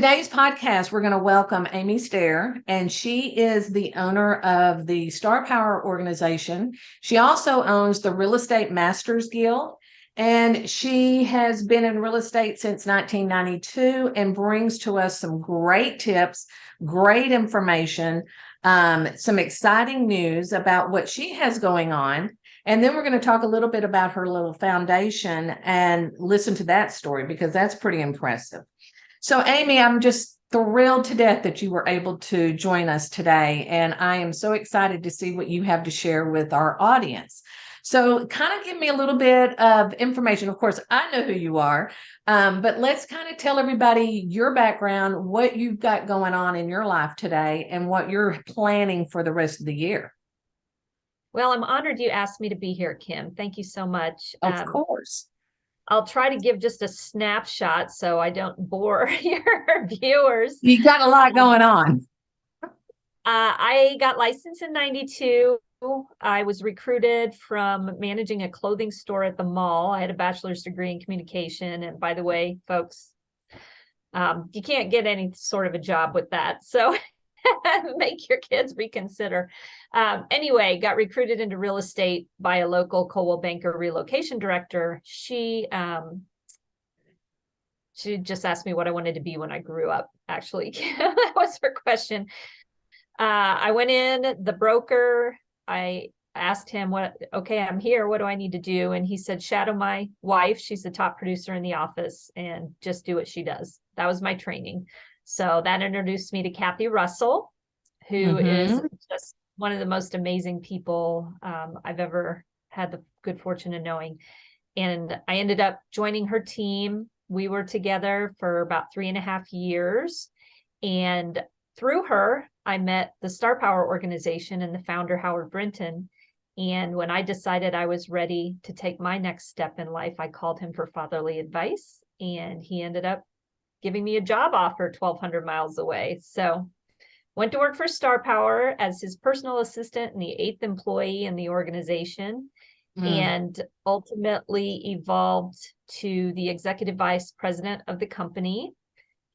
today's podcast, we're going to welcome Amy Stoehr, and she is the owner of the Star Power organization. She also owns the Real Estate Masters Guild, and she has been in real estate since 1992 and brings to us some great tips, great information, some exciting news about what she has going on. And then we're going to talk a little bit about her little foundation and listen to that story because that's pretty impressive. So, Amy, I'm just thrilled to death that you were able to join us today. And I am so excited to see what you have to share with our audience. So kind of give me a little bit of information. Of course, I know who you are, but let's kind of tell everybody your background, what you've got going on in your life today, and what you're planning for the rest of the year. Well, I'm honored you asked me to be here, Kim. Thank you so much. Of course. I'll try to give just a snapshot so I don't bore your viewers. You got a lot going on. I got licensed in 92. I was recruited from managing a clothing store at the mall. I had a bachelor's degree in communication. And by the way, folks, you can't get any sort of a job with that. So make your kids reconsider. Anyway, got recruited into real estate by a local Coldwell Banker relocation director. She just asked me what I wanted to be when I grew up, actually. That was her question. I went in, the broker, I asked him, okay, I'm here. What do I need to do? And he said, shadow my wife. She's the top producer in the office and just do what she does. That was my training. So that introduced me to Kathy Russell, who is just one of the most amazing people I've ever had the good fortune of knowing. And I ended up joining her team. We were together for about 3.5 years. And through her, I met the Star Power organization and the founder, Howard Brinton. And when I decided I was ready to take my next step in life, I called him for fatherly advice. And he ended up giving me a job offer 1,200 miles away. So went to work for Star Power as his personal assistant and the 8th employee in the organization, and ultimately evolved to the executive vice president of the company.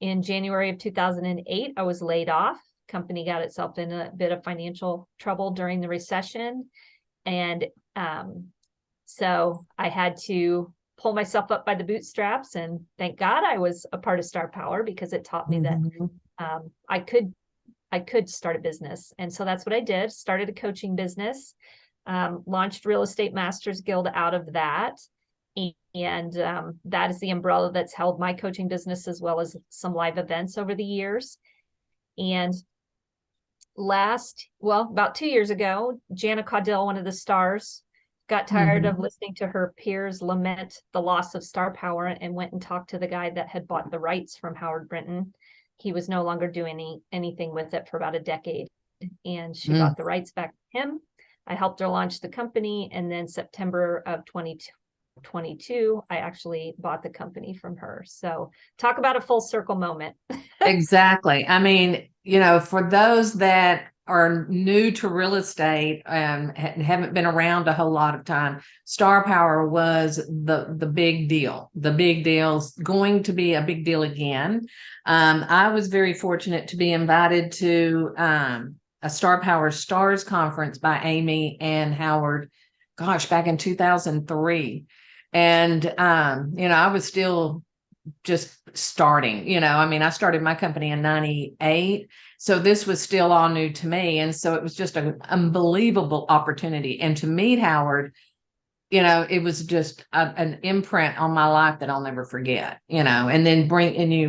In January of 2008, I was laid off. Company got itself in a bit of financial trouble during the recession. And so I had to pull myself up by the bootstraps, and thank God I was a part of Star Power because it taught me that I could start a business. And so that's what I did. Started a coaching business, launched Real Estate Masters Guild out of that. And that is the umbrella that's held my coaching business as well as some live events over the years. And about 2 years ago, Jana Caudill, one of the stars, got tired of listening to her peers lament the loss of Star Power and went and talked to the guy that had bought the rights from Howard Brinton. He was no longer doing anything with it for about a decade. And she bought the rights back to him. I helped her launch the company. And then September of 2022, I actually bought the company from her. So talk about a full circle moment. Exactly. I mean, for those that are new to real estate and haven't been around a whole lot of time, Star Power was the big deal. The big deal's going to be a big deal again. I was very fortunate to be invited to a Star Power Stars conference by Amy and Howard, back in 2003. And, I was still just starting, I started my company in 98. So this was still all new to me. And so it was just an unbelievable opportunity. And to meet Howard, it was just an imprint on my life that I'll never forget, and then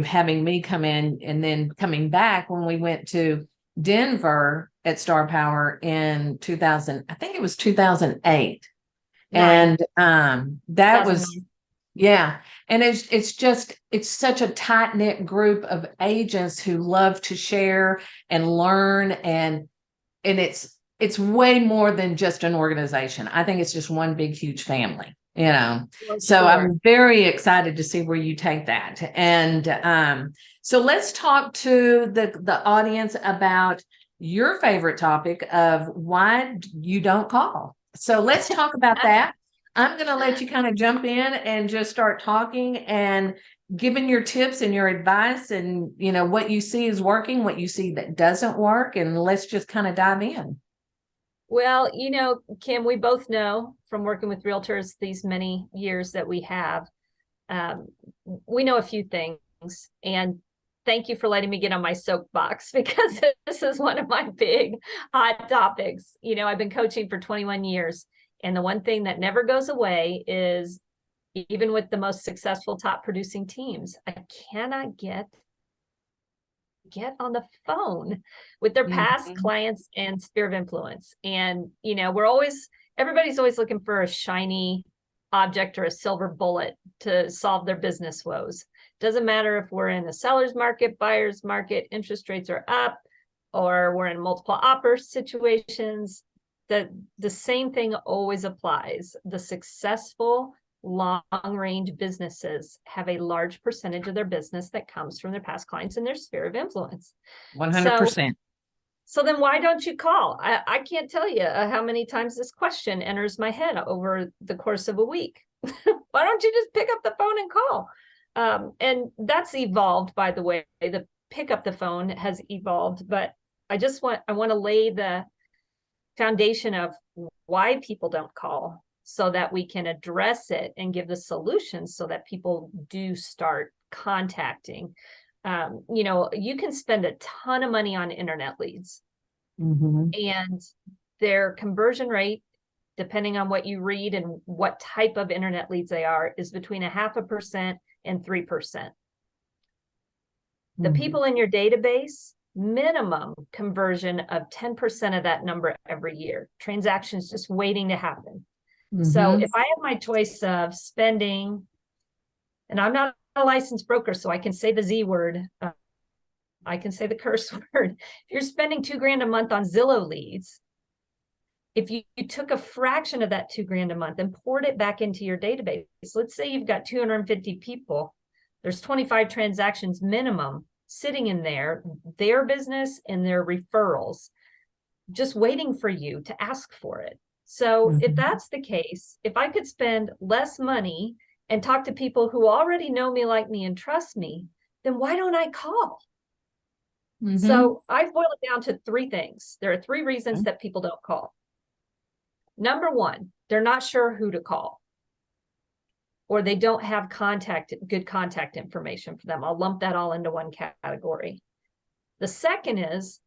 having me come in and then coming back when we went to Denver at Star Power in 2000, I think it was 2008. And that was, yeah. And it's such a tight knit group of agents who love to share and learn. And it's way more than just an organization. I think it's just one big, huge family, So I'm very excited to see where you take that. And so let's talk to the audience about your favorite topic of why you don't call. So let's talk about that. I'm going to let you kind of jump in and just start talking and giving your tips and your advice, and what you see is working, what you see that doesn't work, and let's just kind of dive in. Well, Kim, we both know from working with realtors these many years that we have, we know a few things. And thank you for letting me get on my soapbox, because this is one of my big hot topics. I've been coaching for 21 years. And the one thing that never goes away is, even with the most successful top producing teams, I cannot get on the phone with their past clients and sphere of influence. And, everybody's always looking for a shiny object or a silver bullet to solve their business woes. Doesn't matter if we're in the seller's market, buyer's market, interest rates are up, or we're in multiple offer situations. The same thing always applies. The successful long-range businesses have a large percentage of their business that comes from their past clients and their sphere of influence. 100%. So then why don't you call? I can't tell you how many times this question enters my head over the course of a week. Why don't you just pick up the phone and call? And that's evolved, by the way. The pick up the phone has evolved, but I want to lay the foundation of why people don't call, so that we can address it and give the solutions so that people do start contacting. You can spend a ton of money on internet leads, and their conversion rate, depending on what you read and what type of internet leads they are, is between 0.5% and 3%. The people in your database, minimum conversion of 10% of that number every year. Transactions just waiting to happen. So if I have my choice of spending, and I'm not a licensed broker, so I can say the Z word, I can say the curse word. If you're spending $2,000 a month on Zillow leads, if you took a fraction of that $2,000 a month and poured it back into your database, let's say you've got 250 people, there's 25 transactions minimum sitting in there, their business and their referrals, just waiting for you to ask for it. So if that's the case, if I could spend less money and talk to people who already know me, like me, and trust me, then why don't I call? So I've boiled it down to 3 things. There are 3 reasons that people don't call. Number 1, they're not sure who to call, or they don't have good contact information for them. I'll lump that all into one category. The second is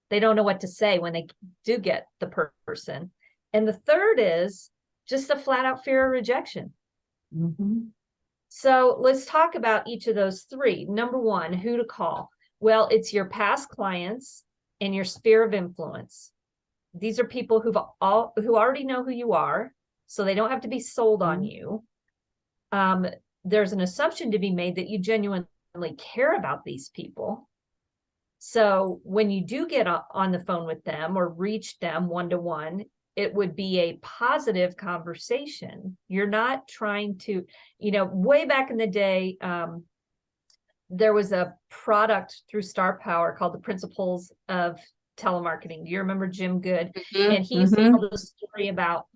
they don't know what to say when they do get the person. And the third is just a flat out fear of rejection. So let's talk about each of those 3. Number 1, who to call. Well, it's your past clients and your sphere of influence. These are people who already know who you are, so they don't have to be sold on you. There's an assumption to be made that you genuinely care about these people. So when you do get on the phone with them or reach them one-to-one, it would be a positive conversation. You're not trying to, way back in the day, there was a product through Star Power called the Principles of Telemarketing. Do you remember Jim Good? And he used to tell the story about,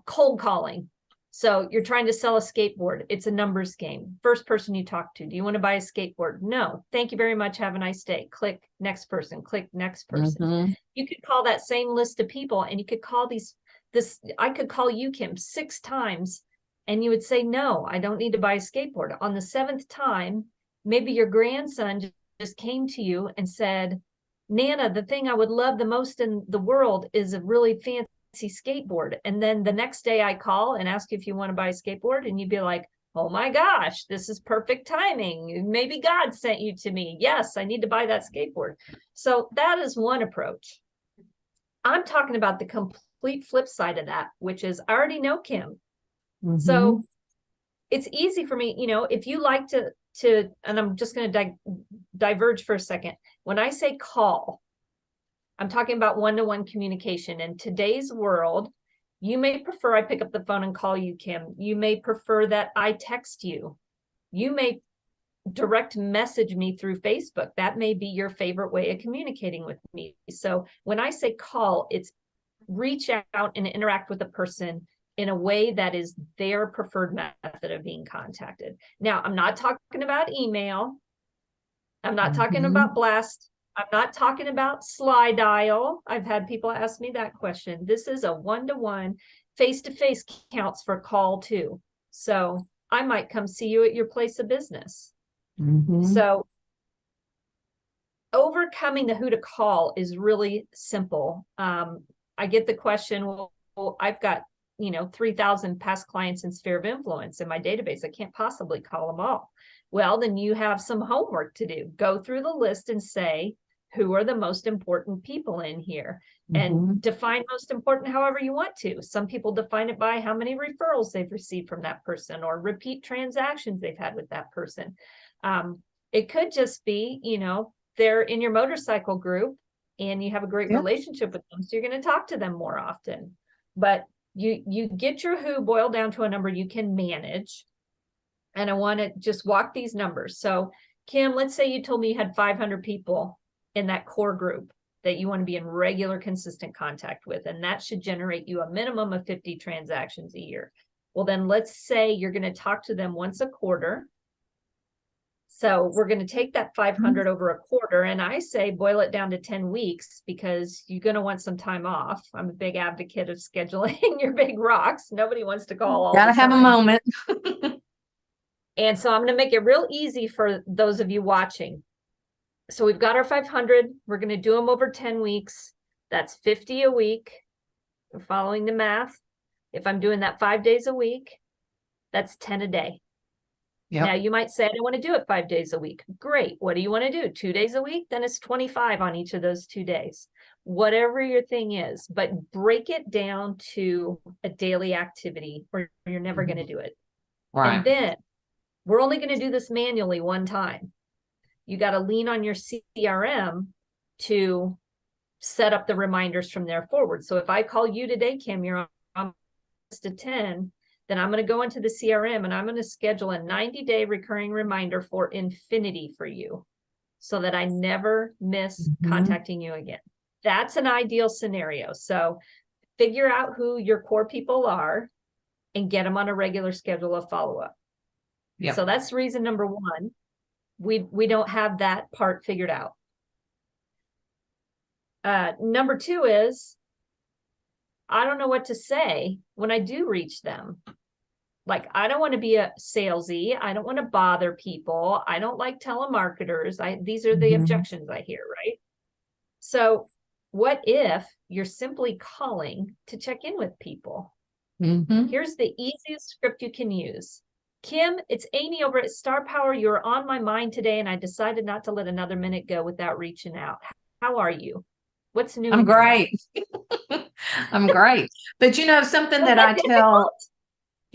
cold calling. So you're trying to sell a skateboard. It's a numbers game. First person you talk to, do you want to buy a skateboard? No. Thank you very much. Have a nice day. Click next person. Click next person. You could call that same list of people, and you could call I could call you, Kim, 6 times, and you would say, no, I don't need to buy a skateboard. On the 7th time, maybe your grandson just came to you and said, Nana, the thing I would love the most in the world is a really fancy skateboard. And then the next day I call and ask you if you want to buy a skateboard, and you'd be like, oh my gosh, this is perfect timing. Maybe God sent you to me. Yes, I need to buy that skateboard. So that is one approach. I'm talking about the complete flip side of that, which is I already know Kim. So it's easy for me, if you like to, and I'm just going to diverge for a second. When I say call, I'm talking about one-to-one communication. In today's world, you may prefer I pick up the phone and call you, Kim. You may prefer that I text you. You may direct message me through Facebook. That may be your favorite way of communicating with me. So when I say call, it's reach out and interact with a person in a way that is their preferred method of being contacted. Now, I'm not talking about email. I'm not talking about blast. I'm not talking about slide dial. I've had people ask me that question. This is a one-to-one. Face-to-face counts for call too. So I might come see you at your place of business. So overcoming the who to call is really simple. I get the question, well, I've got, 3,000 past clients in sphere of influence in my database. I can't possibly call them all. Well, then you have some homework to do. Go through the list and say, who are the most important people in here? And define most important however you want to. Some people define it by how many referrals they've received from that person or repeat transactions they've had with that person. It could just be, they're in your motorcycle group and you have a great relationship with them. So you're going to talk to them more often. But you get your who boiled down to a number you can manage. And I want to just walk these numbers. So Kim, let's say you told me you had 500 people in that core group that you want to be in regular, consistent contact with, and that should generate you a minimum of 50 transactions a year. Well, then let's say you're going to talk to them once a quarter. So we're going to take that 500 over a quarter, and I say boil it down to 10 weeks because you're going to want some time off. I'm a big advocate of scheduling your big rocks. Nobody wants to call all the time. Gotta have a moment. And so I'm going to make it real easy for those of you watching. So we've got our 500. We're going to do them over 10 weeks. That's 50 a week. We're following the math. If I'm doing that 5 days a week, that's 10 a day. Yep. Now you might say, I don't want to do it 5 days a week. Great. What do you want to do? 2 days a week? Then it's 25 on each of those 2 days. Whatever your thing is, but break it down to a daily activity or you're never going to do it. Right. And then we're only going to do this manually one time. You got to lean on your CRM to set up the reminders from there forward. So if I call you today, Kim, you're on list of 10, then I'm going to go into the CRM and I'm going to schedule a 90-day recurring reminder for infinity for you so that I never miss contacting you again. That's an ideal scenario. So figure out who your core people are and get them on a regular schedule of follow-up. Yep. So that's reason number one. We don't have that part figured out. Number two is, I don't know what to say when I do reach them. Like, I don't want to be a salesy. I don't want to bother people. I don't like telemarketers. These are the objections I hear, right? So what if you're simply calling to check in with people? Here's the easiest script you can use. Kim, it's Amy over at Star Power. You're on my mind today, and I decided not to let another minute go without reaching out. How are you? What's new? I'm great. I'm great. But something that I tell,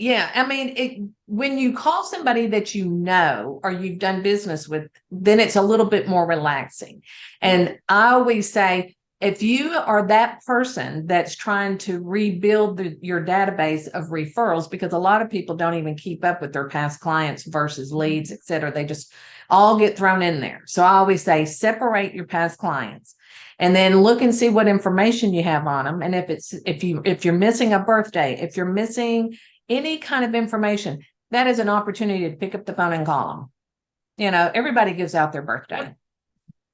I mean, when you call somebody that you know or you've done business with, then it's a little bit more relaxing. And I always say, if you are that person that's trying to rebuild your database of referrals, because a lot of people don't even keep up with their past clients versus leads, et cetera, they just all get thrown in there. So I always say, separate your past clients and then look and see what information you have on them. And if you're missing a birthday, if you're missing any kind of information, that is an opportunity to pick up the phone and call them. Everybody gives out their birthday.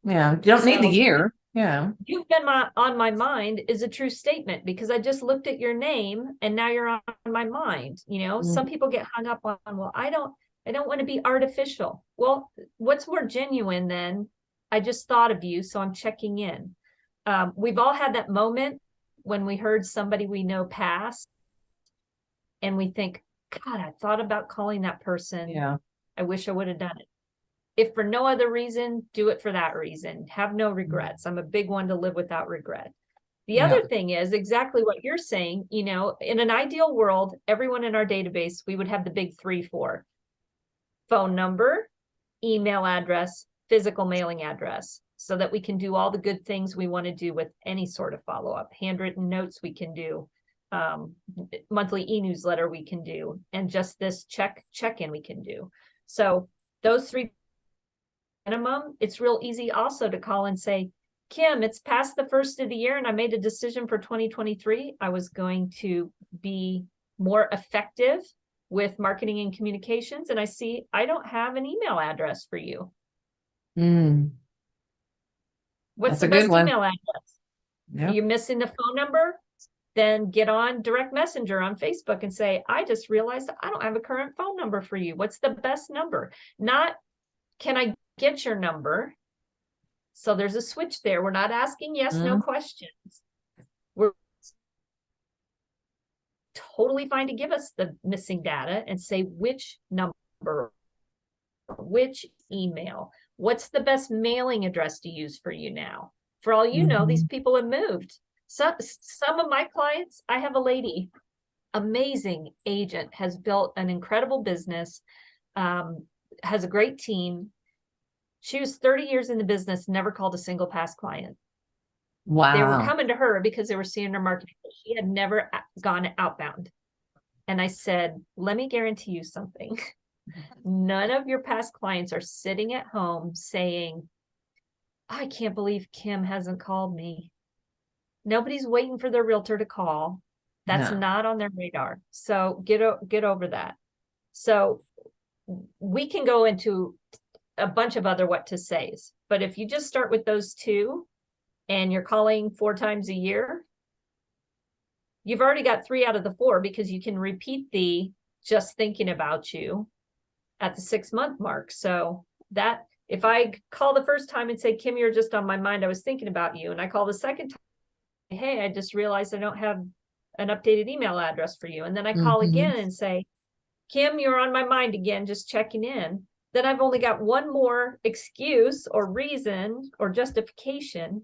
Yeah. You don't need the year. Yeah. You've been on my mind is a true statement because I just looked at your name and now you're on my mind. Some people get hung up on, well, I don't want to be artificial. Well, what's more genuine than I just thought of you, so I'm checking in. We've all had that moment when we heard somebody we know pass and we think, God, I thought about calling that person. Yeah. I wish I would have done it. If for no other reason, do it for that reason. Have no regrets. I'm a big one to live without regret. The other thing is exactly what you're saying. In an ideal world, everyone in our database, we would have the big 3, 4. Phone number, email address, physical mailing address, so that we can do all the good things we want to do with any sort of follow-up. Handwritten notes we can do, monthly e-newsletter we can do, and just this check-in we can do. So those 3 minimum, it's real easy also to call and say, Kim, it's past the first of the year and I made a decision for 2023. I was going to be more effective with marketing and communications, and I see I don't have an email address for you. What's That's the a good best one. email address? Yep. You're missing the phone number? Then get on direct messenger on Facebook and say, I just realized I don't have a current phone number for you. What's the best number? Not, can I get your number? So there's a switch there. We're not asking yes, no questions. We're totally fine to give us the missing data and say which number, which email, what's the best mailing address to use for you now? For all you know, these people have moved. Some of my clients, I have a lady, amazing agent, has built an incredible business, has a great team. She was 30 years in the business, never called a single past client. Wow. They were coming to her because they were seeing her marketing. She had never gone outbound. And I said, let me guarantee you something. None of your past clients are sitting at home saying, I can't believe Kim hasn't called me. Nobody's waiting for their realtor to call. That's not on their radar. So get over that. So we can go into a bunch of other what to says, but if you just start with those two and you're calling 4 times a year, you've already got 3 out of the 4, because you can repeat the just thinking about you at the 6-month mark. So that if I call the first time and say, Kim, you're just on my mind, I was thinking about you. And I call the second time, hey, I just realized I don't have an updated email address for you. And then I call again and say, Kim, you're on my mind again, just checking in. Then I've only got one more excuse or reason or justification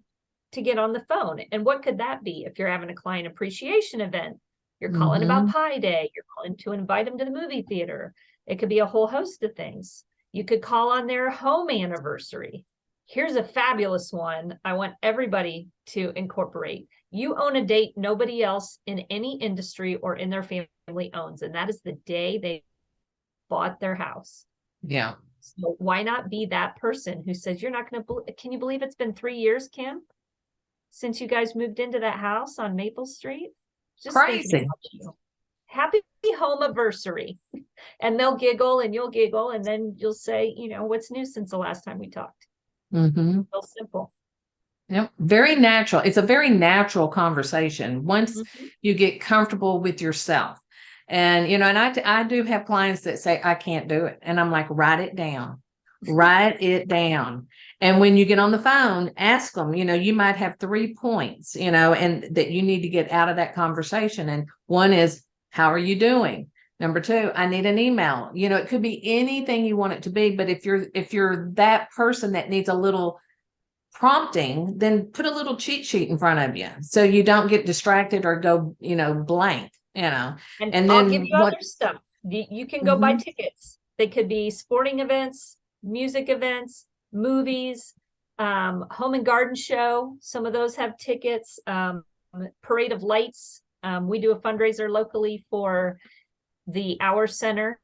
to get on the phone. And what could that be? If you're having a client appreciation event, you're calling about Pie Day, you're calling to invite them to the movie theater. It could be a whole host of things. You could call on their home anniversary. Here's a fabulous one I want everybody to incorporate. You own a date nobody else in any industry or in their family owns, and that is the day they bought their house. Yeah. So why not be that person who says, you're not going to, can you believe it's been 3 years, Kim, since you guys moved into that house on Maple Street? Just crazy. Happy home anniversary. And they'll giggle and you'll giggle. And then you'll say, what's new since the last time we talked? Real simple. Yep. Very natural. It's a very natural conversation once you get comfortable with yourself. And, and I do have clients that say, I can't do it. And I'm like, write it down, write it down. And when you get on the phone, ask them, you might have 3 points, and that you need to get out of that conversation. And one is, how are you doing? Number 2, I need an email. It could be anything you want it to be, but if you're that person that needs a little prompting, then put a little cheat sheet in front of you so you don't get distracted or go, blank, And then I'll give you other stuff. You can go buy tickets. They could be sporting events, music events, movies, home and garden show. Some of those have tickets. Parade of Lights. We do a fundraiser locally for the Hour Center,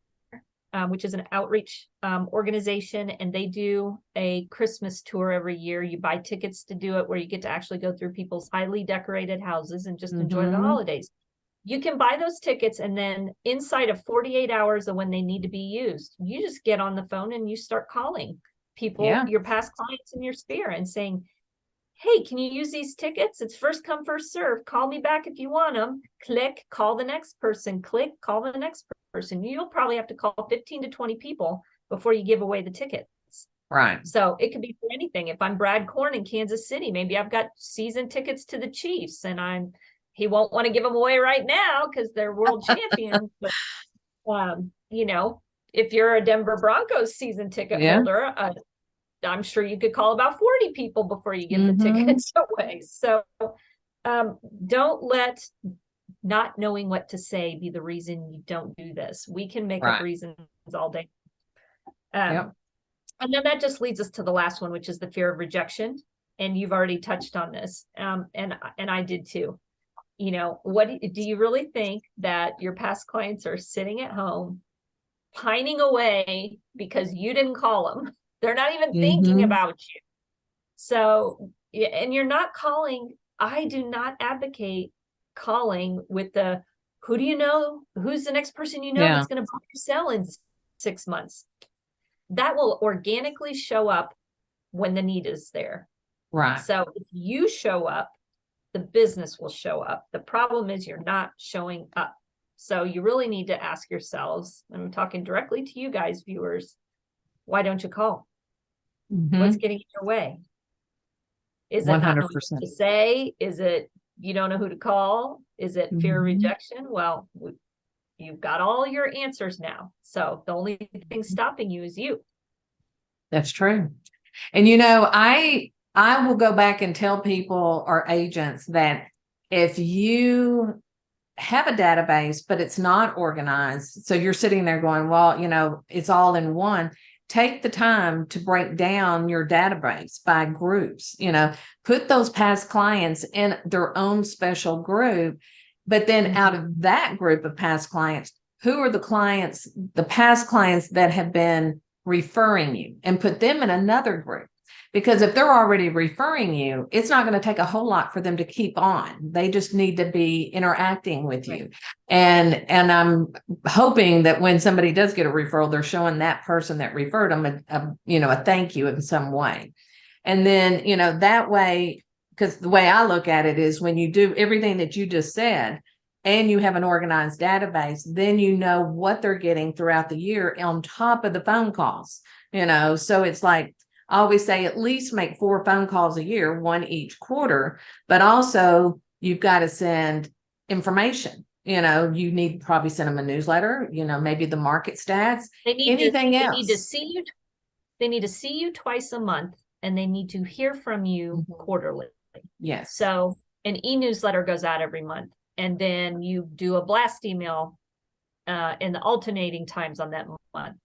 which is an outreach organization, and they do a Christmas tour every year. You buy tickets to do it, where you get to actually go through people's highly decorated houses and just enjoy the holidays. You can buy those tickets, and then inside of 48 hours of when they need to be used, you just get on the phone and you start calling people, your past clients in your sphere, and saying, hey, can you use these tickets? It's first come, first serve. Call me back if you want them. Click, call the next person. Click, call the next person. You'll probably have to call 15 to 20 people before you give away the tickets. Right. So it could be for anything. If I'm Brad Korn in Kansas City, maybe I've got season tickets to the Chiefs, and he won't want to give them away right now because they're world champions. But, if you're a Denver Broncos season ticket holder, I'm sure you could call about 40 people before you give the tickets away. So don't let not knowing what to say be the reason you don't do this. We can make up reasons all day. And then that just leads us to the last one, which is the fear of rejection. And you've already touched on this. And I did too. What do you really think that your past clients are sitting at home pining away because you didn't call them? They're not even thinking about you. So, and you're not calling. I do not advocate calling with the who do you know? Who's the next person you know that's going to buy or sell in 6 months? That will organically show up when the need is there. Right. So if you show up, the business will show up. The problem is you're not showing up. So you really need to ask yourselves, and I'm talking directly to you guys, viewers, why don't you call? What's getting in your way? Is it not knowing what to say? Is it you don't know who to call? Is it fear of rejection? Well, you've got all your answers now. So the only thing stopping you is you. That's true. And, you know, I will go back and tell people or agents that if you have a database, but it's not organized, so you're sitting there going, well, you know, it's all in one. Take the time to break down your database by groups, you know, put those past clients in their own special group. But then out of that group of past clients, who are the past clients that have been referring you, and put them in another group. Because if they're already referring you, it's not going to take a whole lot for them to keep on. They just need to be interacting with you. And I'm hoping that when somebody does get a referral, they're showing that person that referred them a thank you in some way. And then, you know, that way, because the way I look at it is when you do everything that you just said, and you have an organized database, then you know what they're getting throughout the year on top of the phone calls, you know. So it's like, I always say at least make 4 phone calls a year, 1 each quarter, but also you've got to send information. You know, you need to probably send them a newsletter, you know, maybe the market stats, anything else. They need to see you twice a month, and they need to hear from you quarterly. Yes. So an e-newsletter goes out every month, and then you do a blast email in the alternating times on that month.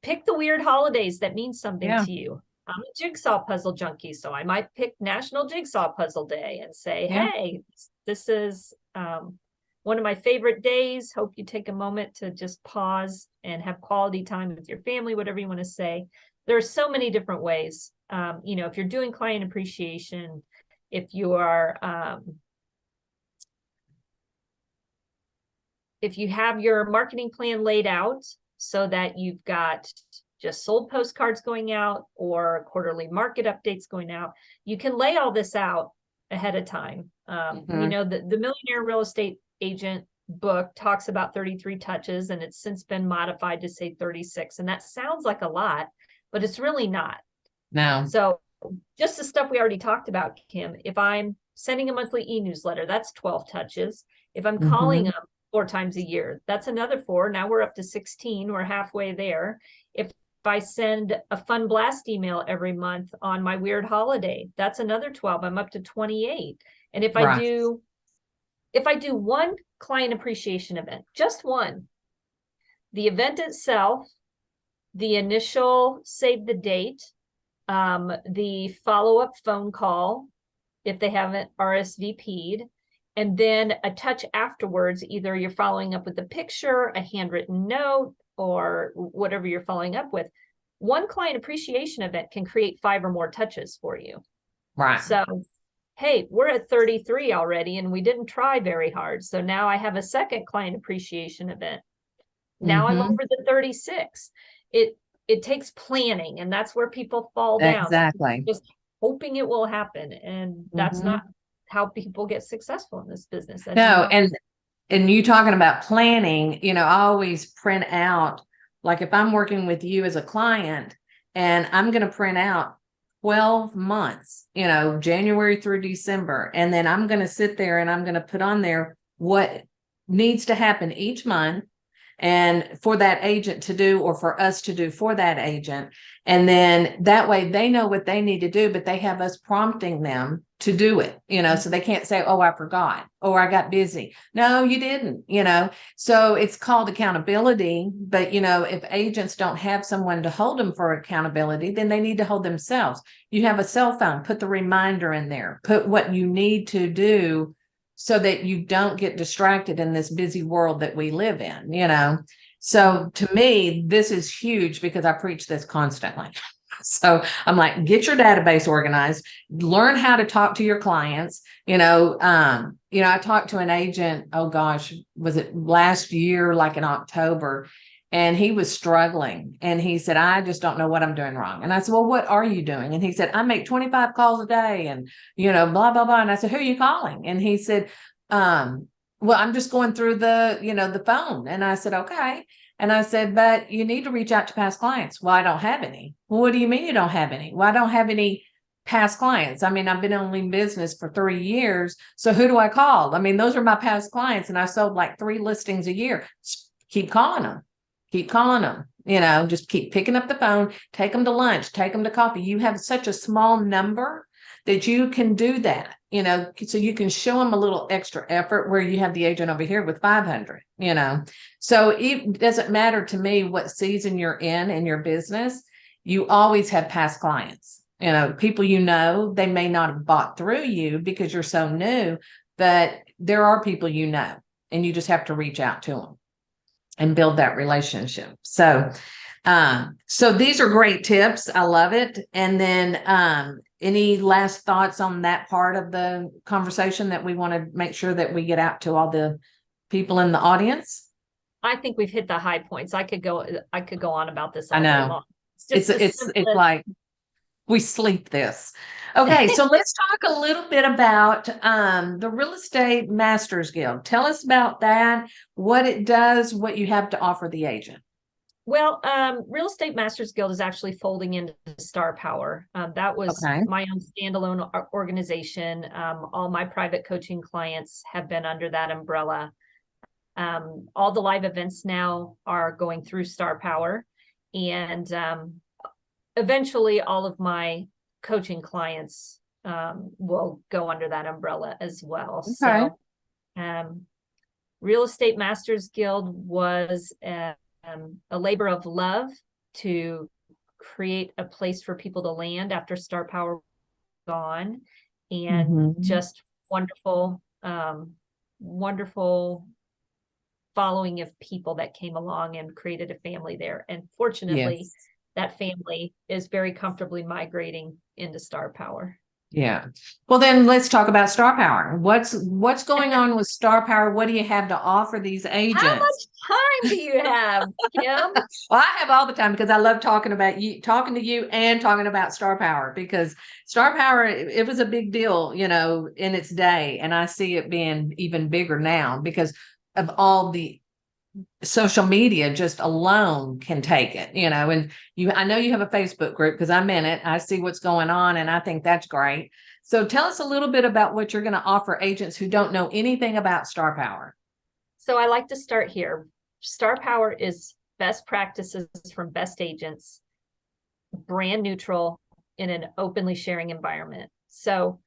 Pick the weird holidays that mean something to you. I'm a jigsaw puzzle junkie, so I might pick National Jigsaw Puzzle Day and say, hey, this is one of my favorite days. Hope you take a moment to just pause and have quality time with your family, whatever you want to say. There are so many different ways. You know, if you're doing client appreciation, if you are if you have your marketing plan laid out so that you've got just sold postcards going out or quarterly market updates going out, you can lay all this out ahead of time. You know, the Millionaire Real Estate Agent book talks about 33 touches, and it's since been modified to say 36. And that sounds like a lot, but it's really not. No. So just the stuff we already talked about, Kim, if I'm sending a monthly e-newsletter, that's 12 touches. If I'm calling them 4 times a year, that's another 4. Now we're up to 16. We're halfway there. If I send a fun blast email every month on my weird holiday, that's another 12. I'm up to 28. And if I do one client appreciation event, just one, the event itself, the initial save the date, the follow-up phone call, if they haven't RSVP'd, and then a touch afterwards, either you're following up with a picture, a handwritten note, or whatever you're following up with. One client appreciation event can create 5 or more touches for you. Right. So, hey, we're at 33 already, and we didn't try very hard. So now I have a second client appreciation event. Now I'm over the 36. It takes planning, and that's where people fall down. Exactly. Just hoping it will happen. And that's not how people get successful in this business. No, and you talking about planning, you know, I always print out, like if I'm working with you as a client and I'm going to print out 12 months, you know, January through December, and then I'm going to sit there and I'm going to put on there what needs to happen each month, and for that agent to do, or for us to do for that agent. And then that way they know what they need to do, but they have us prompting them to do it, you know, so they can't say, oh, I forgot, or I got busy. No, you didn't, you know. So it's called accountability. But, you know, if agents don't have someone to hold them for accountability, then they need to hold themselves. You have a cell phone, put the reminder in there, put what you need to do so that you don't get distracted in this busy world that we live in, you know. So to me, this is huge because I preach this constantly. So I'm like, get your database organized, learn how to talk to your clients, you know, I talked to an agent, oh gosh, was it last year, like in October, and he was struggling. And he said, I just don't know what I'm doing wrong. And I said, well, what are you doing? And he said, I make 25 calls a day and, blah, blah, blah. And I said, who are you calling? And he said, well, I'm just going through the phone. And I said, okay. And I said, but you need to reach out to past clients. Well, I don't have any. Well, what do you mean you don't have any? Well, I don't have any past clients. I mean, I've been only in business for 3 years. So who do I call? I mean, those are my past clients. And I sold like 3 listings a year. Keep calling them. Keep calling them. Just keep picking up the phone, take them to lunch, take them to coffee. You have such a small number that you can do that, so you can show them a little extra effort where you have the agent over here with 500, So it doesn't matter to me what season you're in your business. You always have past clients, people, they may not have bought through you because you're so new, but there are people, and you just have to reach out to them and build that relationship. So these are great tips. I love it. And then any last thoughts on that part of the conversation that we want to make sure that we get out to all the people in the audience? I think we've hit the high points. I could go on about this all I day know. long. It's like we sleep this. Okay, so let's talk a little bit about the Real Estate Masters Guild. Tell us about that, what it does, what you have to offer the agent. Well, Real Estate Masters Guild is actually folding into Star Power. That was my own standalone organization. All my private coaching clients have been under that umbrella. All the live events now are going through Star Power, and eventually all of my coaching clients will go under that umbrella as well. Okay. So Real Estate Masters Guild was a labor of love to create a place for people to land after Star Power was gone, and just wonderful, wonderful following of people that came along and created a family there. And fortunately, that family is very comfortably migrating into Star Power. Yeah. Well, then let's talk about Star Power. What's going on with Star Power? What do you have to offer these agents? How much time do you have, Kim? Well, I have all the time because I love talking to you and talking about Star Power, because Star Power, it was a big deal, in its day. And I see it being even bigger now because of all the social media just alone can take it, and I know you have a Facebook group because I'm in it. I see what's going on and I think that's great. So tell us a little bit about what you're going to offer agents who don't know anything about Star Power. So I like to start here. Star Power is best practices from best agents, brand neutral, in an openly sharing environment. So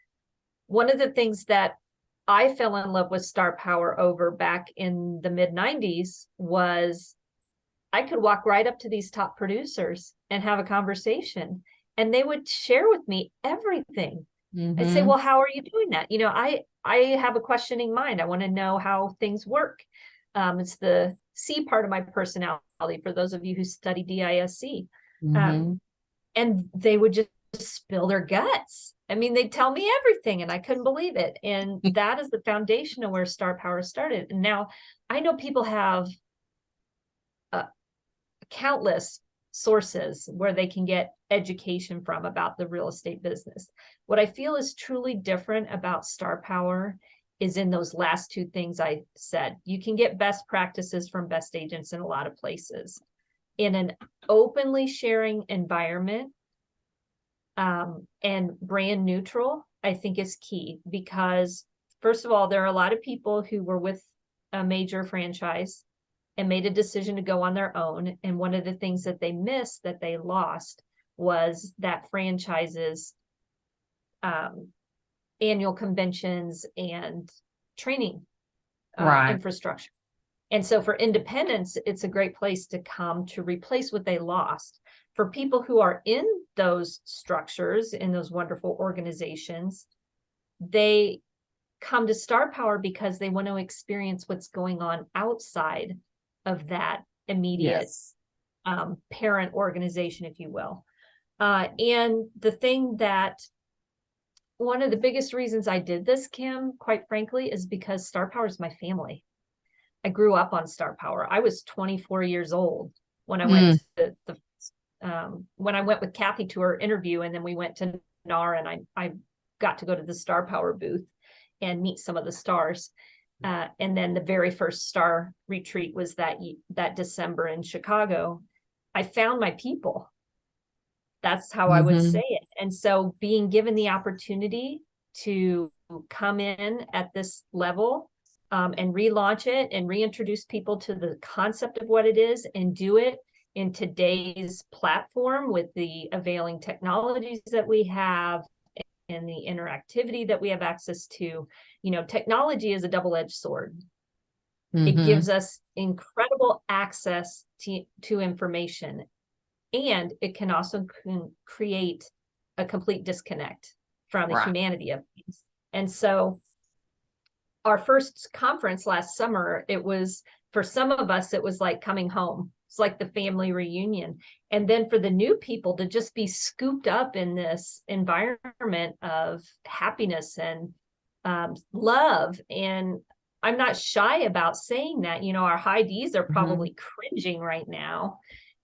one of the things that I fell in love with Star Power over back in the mid-90s was I could walk right up to these top producers and have a conversation, and they would share with me everything. I'd say, well, how are you doing that? I have a questioning mind. I want to know how things work. It's the C part of my personality, for those of you who study DISC. And they would just spill their guts. I mean, they'd tell me everything and I couldn't believe it. And that is the foundation of where Star Power started. And now I know people have countless sources where they can get education from about the real estate business. What I feel is truly different about Star Power is in those last two things I said. You can get best practices from best agents in a lot of places. In an openly sharing environment, and brand neutral, I think is key, because first of all, there are a lot of people who were with a major franchise and made a decision to go on their own. And one of the things that they missed, that they lost, was that franchise's annual conventions and training infrastructure. And so for independents, it's a great place to come to replace what they lost. For people who are in those structures, in those wonderful organizations, they come to Star Power because they want to experience what's going on outside of that immediate parent organization, if you will. And the thing that one of the biggest reasons I did this, Kim, quite frankly, is because Star Power is my family. I grew up on Star Power. I was 24 years old when I went to when I went with Kathy to her interview, and then we went to NAR, and I got to go to the Star Power booth and meet some of the stars. And then the very first star retreat was that December in Chicago. I found my people. That's how I would say it. And so being given the opportunity to come in at this level, and relaunch it and reintroduce people to the concept of what it is, and do it in today's platform with the availing technologies that we have and the interactivity that we have access to. Technology is a double-edged sword. It gives us incredible access to information, and it can also create a complete disconnect from the humanity of things. And so our first conference last summer, it was, for some of us, it was like coming home. It's like the family reunion. And then for the new people to just be scooped up in this environment of happiness and love. And I'm not shy about saying that, our high Ds are probably cringing right now.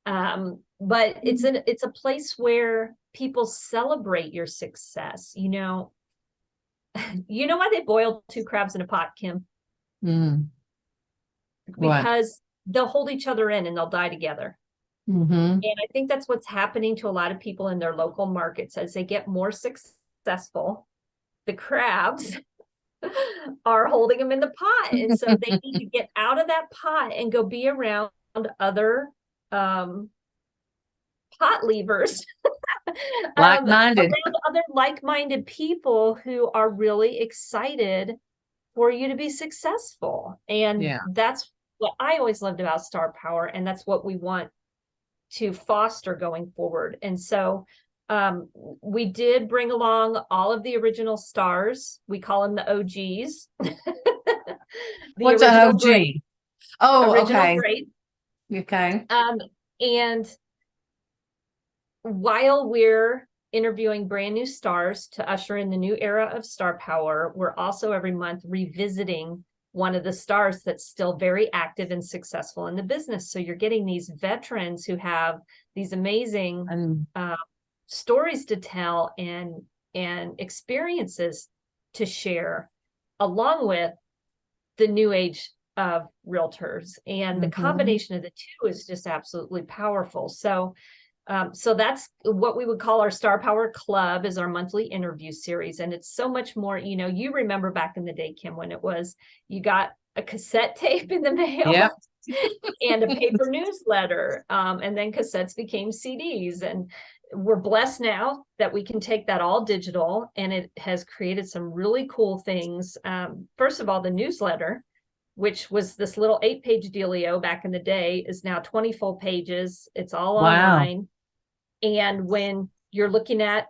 But it's a place where people celebrate your success. You know why they boil two crabs in a pot, Kim? Because they'll hold each other in and they'll die together. And I think that's what's happening to a lot of people in their local markets. As they get more successful, the crabs are holding them in the pot. And so they need to get out of that pot and go be around other pot leavers. Like-minded. Around other like-minded people who are really excited for you to be successful. And that's what I always loved about Star Power, and that's what we want to foster going forward. And so we did bring along all of the original stars. We call them the OGs. What's an OG? Great. Okay. Great. Okay. And while we're interviewing brand new stars to usher in the new era of Star Power, we're also every month revisiting one of the stars that's still very active and successful in the business. So you're getting these veterans who have these amazing stories to tell and experiences to share, along with the new age of realtors. And the combination of the two is just absolutely powerful. So that's what we would call our Star Power Club, is our monthly interview series. And it's so much more, you remember back in the day, Kim, when it was, you got a cassette tape in the mail and a paper newsletter. And then cassettes became CDs. And we're blessed now that we can take that all digital, and it has created some really cool things. First of all, the newsletter, which was this little 8-page dealio back in the day, is now 20 full pages. It's all online. And when you're looking at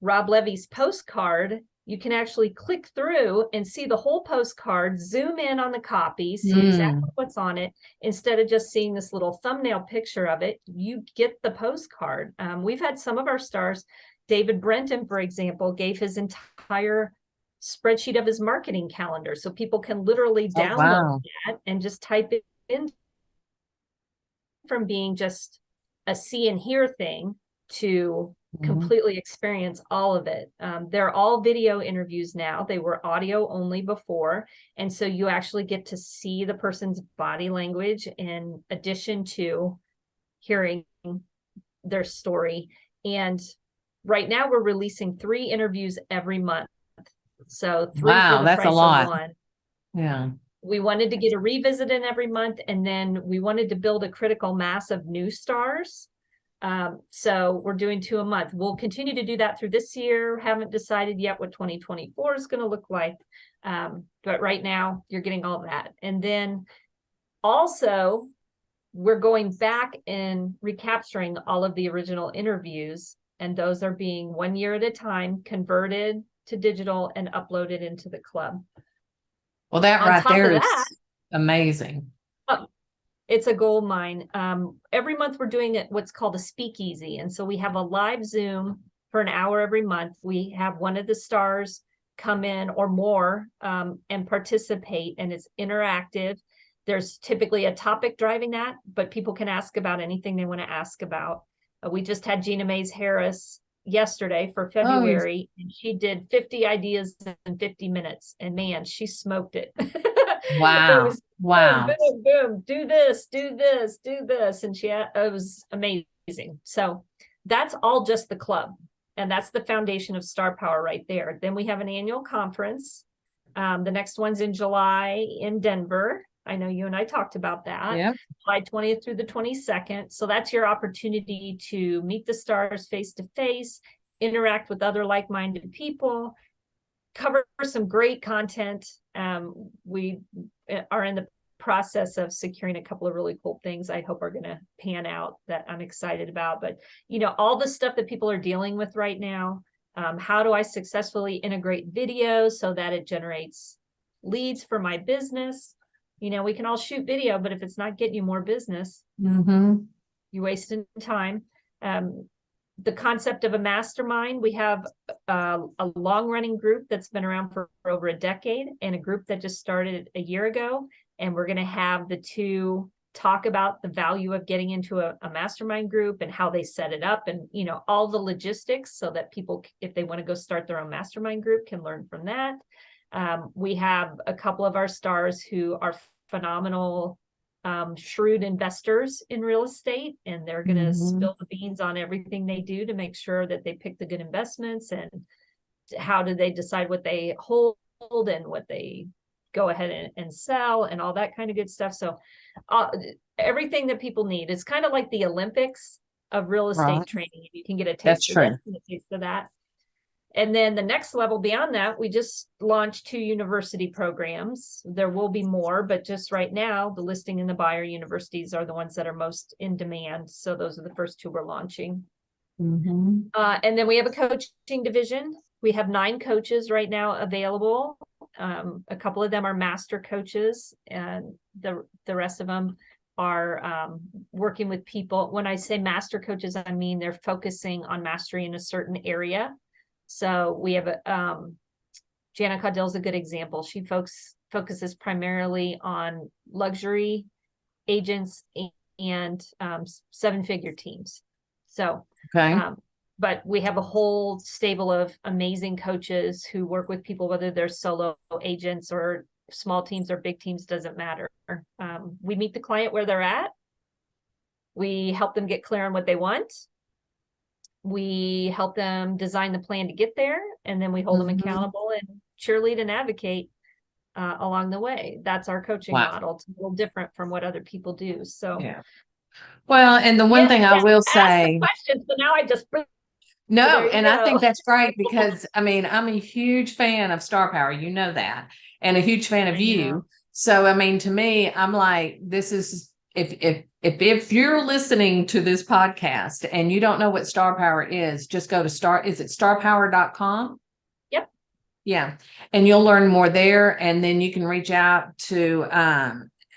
Rob Levy's postcard, you can actually click through and see the whole postcard, zoom in on the copy, see exactly what's on it. Instead of just seeing this little thumbnail picture of it, you get the postcard. We've had some of our stars, David Brenton, for example, gave his entire spreadsheet of his marketing calendar, so people can literally download that and just type it in, from being just a see and hear thing to completely experience all of it. They're all video interviews now. They were audio only before. And so you actually get to see the person's body language in addition to hearing their story. And right now we're releasing 3 interviews every month. So 3 for the that's price a lot. of 1. Yeah. We wanted to get a revisit in every month, and then we wanted to build a critical mass of new stars. So we're doing 2 a month. We'll continue to do that through this year. Haven't decided yet what 2024 is going to look like. But right now you're getting all that. And then also we're going back and recapturing all of the original interviews, and those are being 1 year at a time converted to digital and uploaded into the club. Well, that right there is amazing. It's a gold mine. Every month we're doing what's called a speakeasy. And so we have a live Zoom for an hour every month. We have one of the stars come in or more and participate, and it's interactive. There's typically a topic driving that, but people can ask about anything they want to ask about. We just had Gina Mays Harris yesterday for February, and she did 50 ideas in 50 minutes. And man, she smoked it. It Wow. was Wow. boom, boom, boom, do this, do this, do this. And it was amazing. So that's all just the club. And that's the foundation of Star Power right there. Then we have an annual conference. The next one's in July in Denver. I know you and I talked about that. Yep. July 20th through the 22nd. So that's your opportunity to meet the stars face to face, interact with other like-minded people, cover some great content. We are in the process of securing a couple of really cool things I hope are going to pan out that I'm excited about. But, all the stuff that people are dealing with right now, how do I successfully integrate video so that it generates leads for my business? We can all shoot video, but if it's not getting you more business, Mm-hmm. you're wasting time. The concept of a mastermind, we have a long-running group that's been around for over a decade, and a group that just started a year ago. And we're going to have the two talk about the value of getting into a mastermind group and how they set it up, and all the logistics, so that people, if they want to go start their own mastermind group, can learn from that. We have a couple of our stars who are phenomenal, shrewd investors in real estate, and they're going to spill the beans on everything they do to make sure that they pick the good investments, and how do they decide what they hold and what they go ahead and sell, and all that kind of good stuff. So everything that people need. It's kind of like the Olympics of real estate training. You can get a taste of this and a taste of that. And then the next level beyond that, we just launched 2 university programs. There will be more, but just right now, the listing and the buyer universities are the ones that are most in demand. So those are the first 2 we're launching. And then we have a coaching division. We have 9 coaches right now available. A couple of them are master coaches, and the rest of them are working with people. When I say master coaches, I mean they're focusing on mastery in a certain area. So we have Jana Caudill's a good example. She focuses primarily on luxury agents and 7-figure teams. So, but we have a whole stable of amazing coaches who work with people, whether they're solo agents or small teams or big teams, doesn't matter. We meet the client where they're at. We help them get clear on what they want. We help them design the plan to get there, and then we hold them accountable and cheerlead and advocate along the way. That's our coaching model. It's a little different from what other people do. So, well, and the one thing I will say, question, so now I just I think that's great, because I'm a huge fan of Star Power, that, and a huge fan of you. So to me, I'm like, this is, if you're listening to this podcast and you don't know what Star Power is, just go to starpower.com. Yep. Yeah. And you'll learn more there. And then you can reach out to,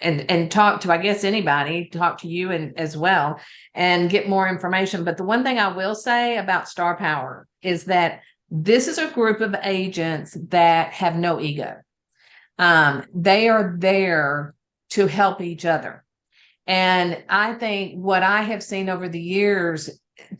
and talk to, I guess, anybody, talk to you and as well, and get more information. But the one thing I will say about Star Power is that this is a group of agents that have no ego. They are there to help each other. And I think what I have seen over the years,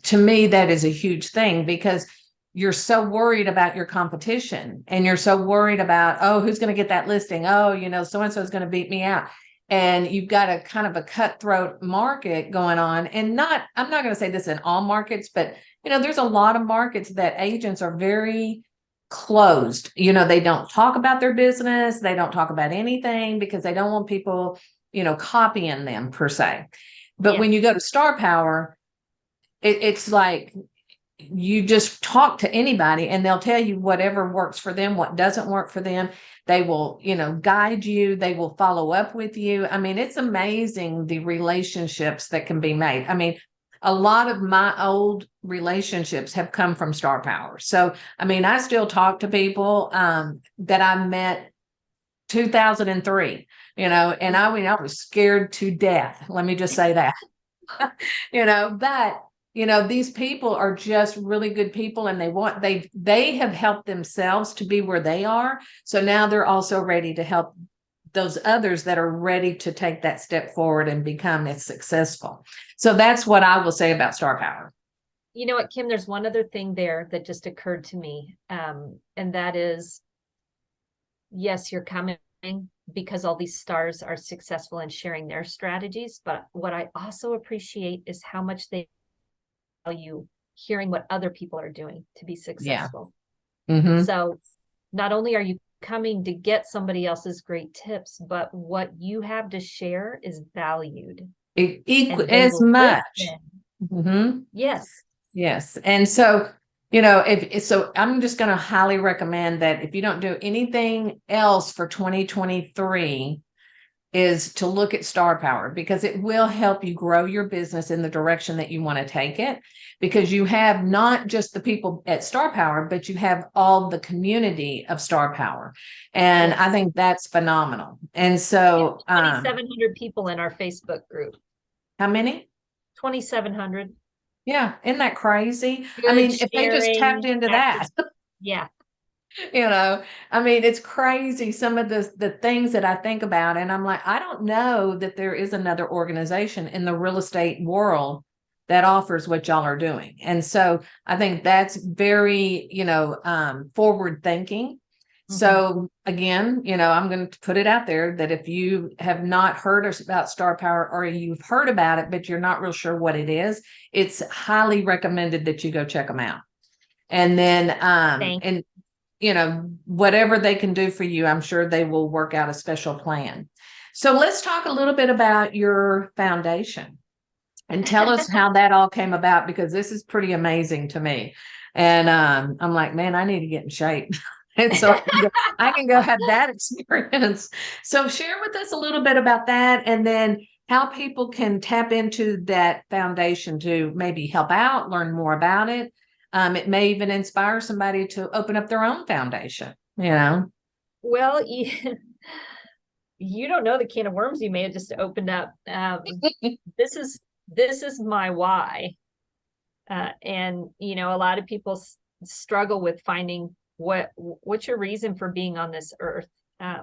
to me, that is a huge thing, because you're so worried about your competition, and you're so worried about, oh, who's going to get that listing? Oh, so-and-so is going to beat me out. And you've got a kind of a cutthroat market going on. And I'm not going to say this in all markets, but, there's a lot of markets that agents are very closed. They don't talk about their business. They don't talk about anything, because they don't want people copying them per se. But when you go to Star Power, it's like you just talk to anybody and they'll tell you whatever works for them, what doesn't work for them. They will, guide you. They will follow up with you. It's amazing the relationships that can be made. A lot of my old relationships have come from Star Power. So, I still talk to people that I met 2003, and I was scared to death. Let me just say that, but these people are just really good people, and they have helped themselves to be where they are. So now they're also ready to help those others that are ready to take that step forward and become as successful. So that's what I will say about Star Power. You know what, Kim, there's one other thing there that just occurred to me. And that is, yes, you're coming because all these stars are successful in sharing their strategies. But what I also appreciate is how much they value hearing what other people are doing to be successful. Mm-hmm. So not only are you coming to get somebody else's great tips, but what you have to share is valued. Equal And they as will much. listen. Mm-hmm. Yes. Yes. And so, so I'm just going to highly recommend that if you don't do anything else for 2023, is to look at Star Power, because it will help you grow your business in the direction that you want to take it, because you have not just the people at Star Power, but you have all the community of Star Power. And Yes. I think that's phenomenal. And so 2,700 people in our Facebook group. how many? 2,700. Yeah, isn't that crazy? I Good mean, if they just tapped sharing, into active. that, Yeah. I mean, it's crazy some of the things that I think about, and I'm like, I don't know that there is another organization in the real estate world that offers what y'all are doing. And so I think that's very, forward thinking. So again, I'm going to put it out there that if you have not heard about Star Power, or you've heard about it, but you're not real sure what it is, it's highly recommended that you go check them out. And then, and whatever they can do for you, I'm sure they will work out a special plan. So let's talk a little bit about your foundation and tell us how that all came about, because this is pretty amazing to me. And I'm like, man, I need to get in shape. And so I can go have that experience. So share with us a little bit about that, and then how people can tap into that foundation to maybe help out, learn more about it. It may even inspire somebody to open up their own foundation. Well, you don't know the can of worms you may have just opened up. This is my why. And a lot of people struggle with finding what's your reason for being on this earth. I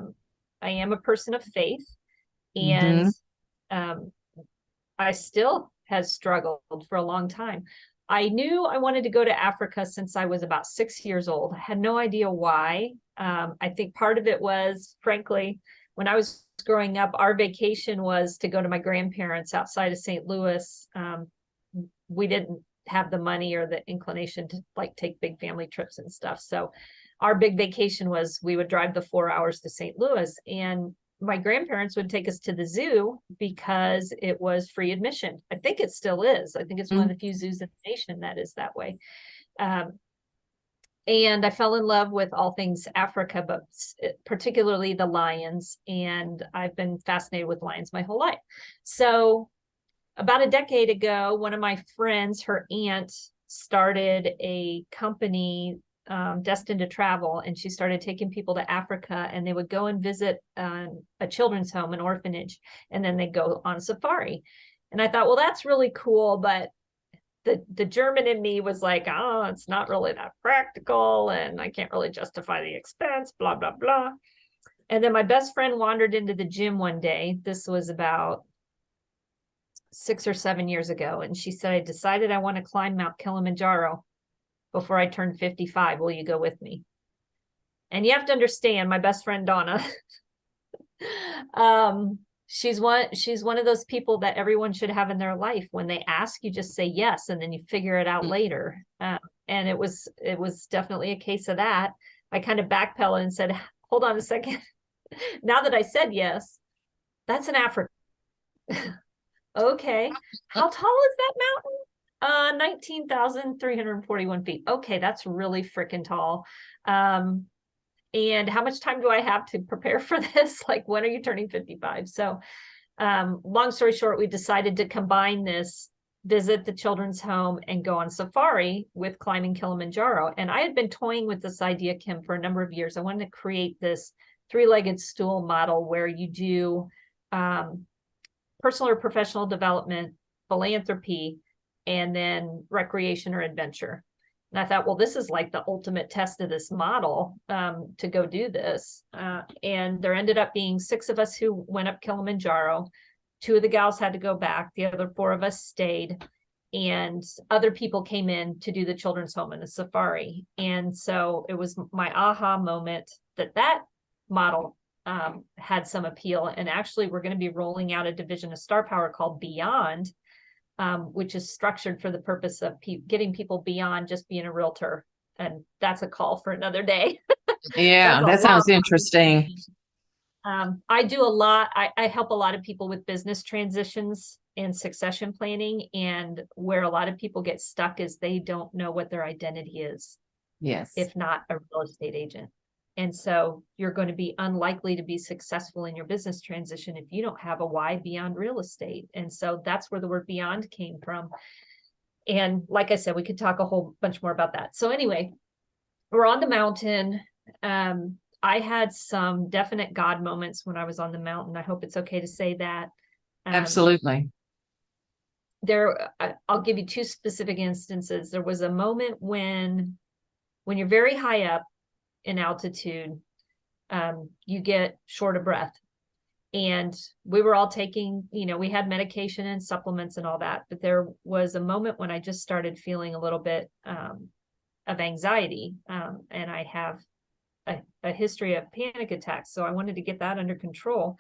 am a person of faith, and I still has struggled for a long time. I knew I wanted to go to Africa since I was about 6 years old. I had no idea why. I think part of it was, frankly, when I was growing up, our vacation was to go to my grandparents outside of St. Louis. We didn't have the money or the inclination to take big family trips and stuff. So our big vacation was we would drive the 4 hours to St. Louis, and my grandparents would take us to the zoo because it was free admission. I think it still is. I think it's one of the few zoos in the nation that is that way. And I fell in love with all things Africa, but particularly the lions. And I've been fascinated with lions my whole life. So about a decade ago, one of my friends, her aunt, started a company destined to travel, and she started taking people to Africa, and they would go and visit a children's home, an orphanage, and then they go on safari. And I thought, well, that's really cool, but the German in me was like, oh, it's not really that practical, and I can't really justify the expense, blah, blah, blah. And then my best friend wandered into the gym one day. This was about 6 or 7 years ago. And she said, I decided I want to climb Mount Kilimanjaro before I turn 55. Will you go with me? And you have to understand, my best friend, Donna, she's one of those people that everyone should have in their life. When they ask, you just say yes, and then you figure it out later. And it was definitely a case of that. I kind of backpedaled and said, hold on a second. Now that I said yes, that's an African. Okay. How tall is that mountain? 19,341 feet. Okay, that's really freaking tall. And how much time do I have to prepare for this? Like, when are you turning 55? So, long story short, we decided to combine this, visit the children's home, and go on safari with climbing Kilimanjaro. And I had been toying with this idea, Kim, for a number of years. I wanted to create this three-legged stool model where you do personal or professional development, philanthropy, and then recreation or adventure. And I thought, well, this is like the ultimate test of this model, to go do this. And there ended up being 6 of us who went up Kilimanjaro. 2 of the gals had to go back. The other 4 of us stayed. And other people came in to do the children's home and the safari. And so it was my aha moment that model had some appeal. And actually, we're going to be rolling out a division of Star Power called Beyond, which is structured for the purpose of getting people beyond just being a realtor. And that's a call for another day. Yeah, that sounds interesting. I do a lot. I help a lot of people with business transitions and succession planning. And where a lot of people get stuck is they don't know what their identity is. Yes. If not a real estate agent. And so you're going to be unlikely to be successful in your business transition if you don't have a why beyond real estate. And so that's where the word beyond came from. And like I said, we could talk a whole bunch more about that. So anyway, we're on the mountain. I had some definite God moments when I was on the mountain. I hope it's okay to say that. Absolutely. I'll give you 2 specific instances. There was a moment when you're very high up in altitude, you get short of breath. And we were all taking, we had medication and supplements and all that, but there was a moment when I just started feeling a little bit of anxiety. And I have a history of panic attacks. So I wanted to get that under control.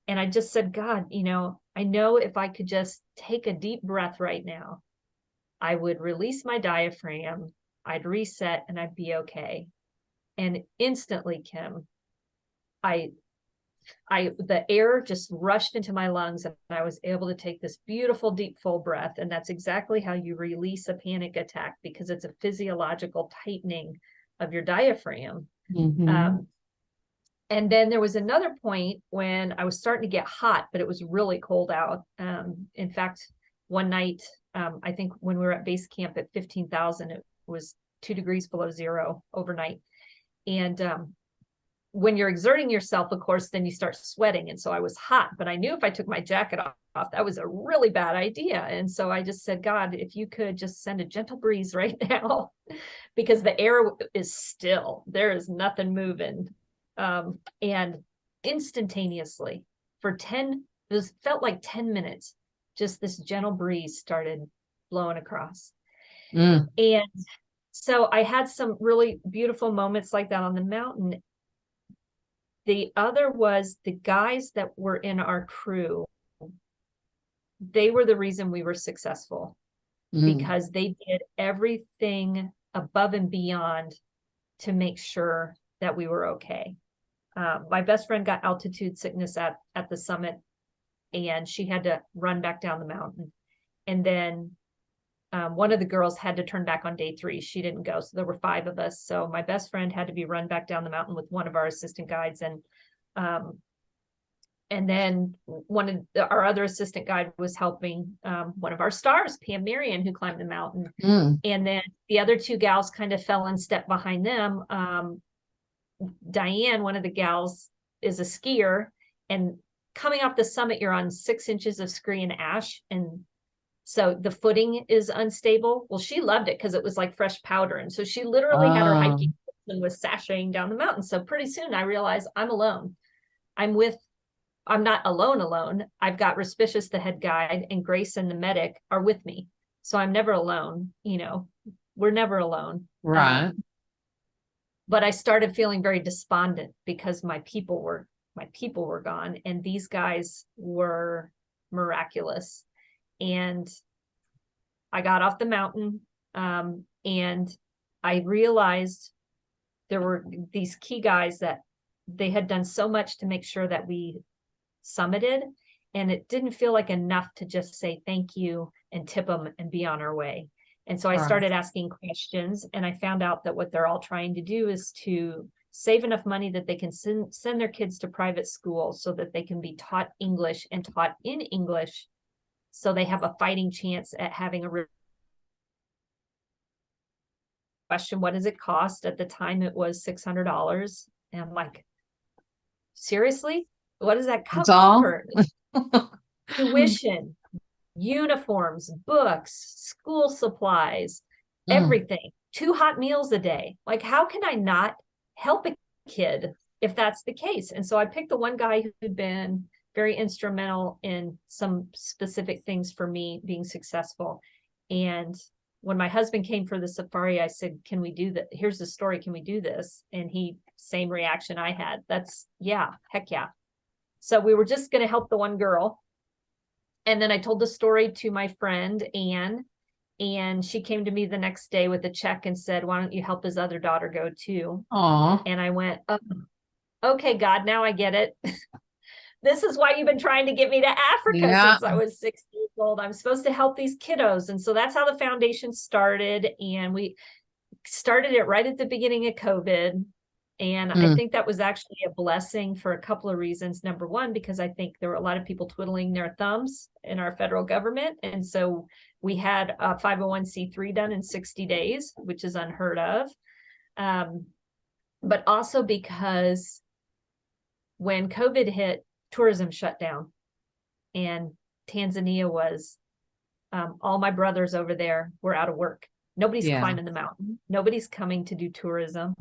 And I just said, God, I know if I could just take a deep breath right now, I would release my diaphragm, I'd reset, and I'd be okay. And instantly, Kim, the air just rushed into my lungs, and I was able to take this beautiful, deep, full breath. And that's exactly how you release a panic attack, because it's a physiological tightening of your diaphragm. Mm-hmm. And then there was another point when I was starting to get hot, but it was really cold out. In fact, one night, I think when we were at base camp at 15,000, it was 2 degrees below zero overnight. And when you're exerting yourself, of course, then you start sweating. And so I was hot, but I knew if I took my jacket off, that was a really bad idea. And so I just said, God, if you could just send a gentle breeze right now, because the air is still, there is nothing moving. And instantaneously felt like 10 minutes, just this gentle breeze started blowing across. And so I had some really beautiful moments like that on the mountain. The other was the guys that were in our crew. They were the reason we were successful, because they did everything above and beyond to make sure that we were okay. My best friend got altitude sickness at the summit, and she had to run back down the mountain. And then one of the girls had to turn back on day 3. She didn't go. So there were 5 of us. So my best friend had to be run back down the mountain with one of our assistant guides. And then our other assistant guide was helping one of our stars, Pam Marion, who climbed the mountain. And then the other 2 gals kind of fell in step behind them. Diane, one of the gals, is a skier, and coming off the summit, you're on 6 inches of scree and ash. And so the footing is unstable. Well, she loved it because it was like fresh powder. And so she literally had her hiking and was sashaying down the mountain. So pretty soon I realized I'm alone. I'm not alone. I've got Respicious, the head guide, and Grace and the medic are with me. So I'm never alone. We're never alone. Right. But I started feeling very despondent because my people were gone, and these guys were miraculous. And I got off the mountain, and I realized there were these key guys that they had done so much to make sure that we summited, and it didn't feel like enough to just say thank you and tip them and be on our way. And so I started asking questions, and I found out that what they're all trying to do is to save enough money that they can send their kids to private school so that they can be taught English and taught in English, so they have a fighting chance at having a question. What does it cost? At the time, it was $600. And I'm like, seriously? What does that cover? That's all? Tuition, uniforms, books, school supplies, Mm. everything, 2 hot meals a day. Like, how can I not help a kid if that's the case? And so I picked the one guy who'd been very instrumental in some specific things for me being successful. And when my husband came for the safari, I said, can we do that? Here's the story. Can we do this? And he, same reaction I had. That's, yeah, heck yeah. So we were just going to help the one girl. And then I told the story to my friend, Anne, and she came to me the next day with a check and said, why don't you help his other daughter go too? Aw. And I went, oh, okay, God, now I get it. This is why you've been trying to get me to Africa Yeah. since I was 6 years old. I'm supposed to help these kiddos. And so that's how the foundation started. And we started it right at the beginning of COVID. And I think that was actually a blessing for a couple of reasons. Number one, because I think there were a lot of people twiddling their thumbs in our federal government. And so we had a 501c3 done in 60 days, which is unheard of. But also because when COVID hit, tourism shut down. And Tanzania was, all my brothers over there were out of work. Nobody's climbing the mountain. Nobody's coming to do tourism.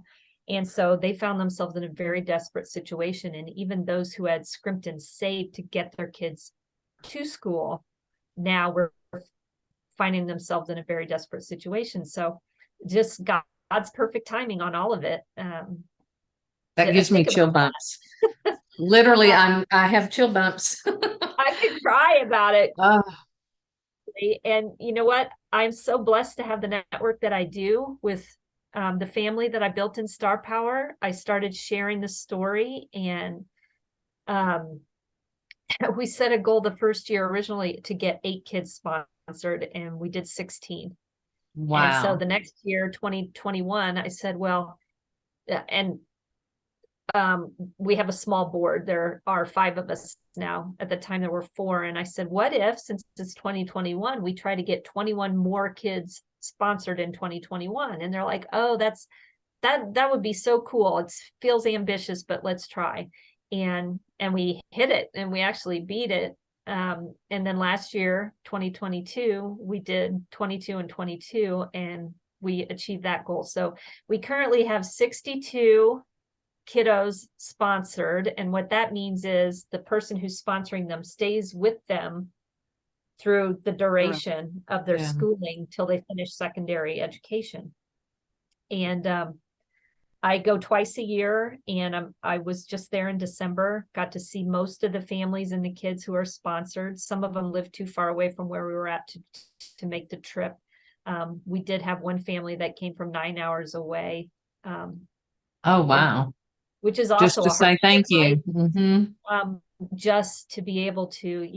And so they found themselves in a very desperate situation. And even those who had scrimped and saved to get their kids to school now were finding themselves in a very desperate situation. So just God's perfect timing on all of it. That gives me chill bumps. Literally, I have chill bumps. I could cry about it. And you know what? I'm so blessed to have the network that I do with the family that I built in Star Power. I started sharing the story, and we set a goal the first year originally to get 8 kids sponsored, and we did 16. Wow. And so the next year, 2021, I said, well, and we have a small board. There are 5 of us now. At the time there were 4. And I said, what if, since it's 2021, we try to get 21 more kids sponsored in 2021? And they're like, oh, that would be so cool. It feels ambitious, but let's try. And we hit it, and we actually beat it. And then last year, 2022, we did 22 and 22, and we achieved that goal. So we currently have 62 kiddos sponsored. And what that means is the person who's sponsoring them stays with them through the duration of their schooling till they finish secondary education. And I go twice a year, and I was just there in December, got to see most of the families and the kids who are sponsored. Some of them live too far away from where we were at to make the trip. We did have one family that came from 9 hours away. Oh, wow. Which is also just to say thank you. Right? Just to be able to,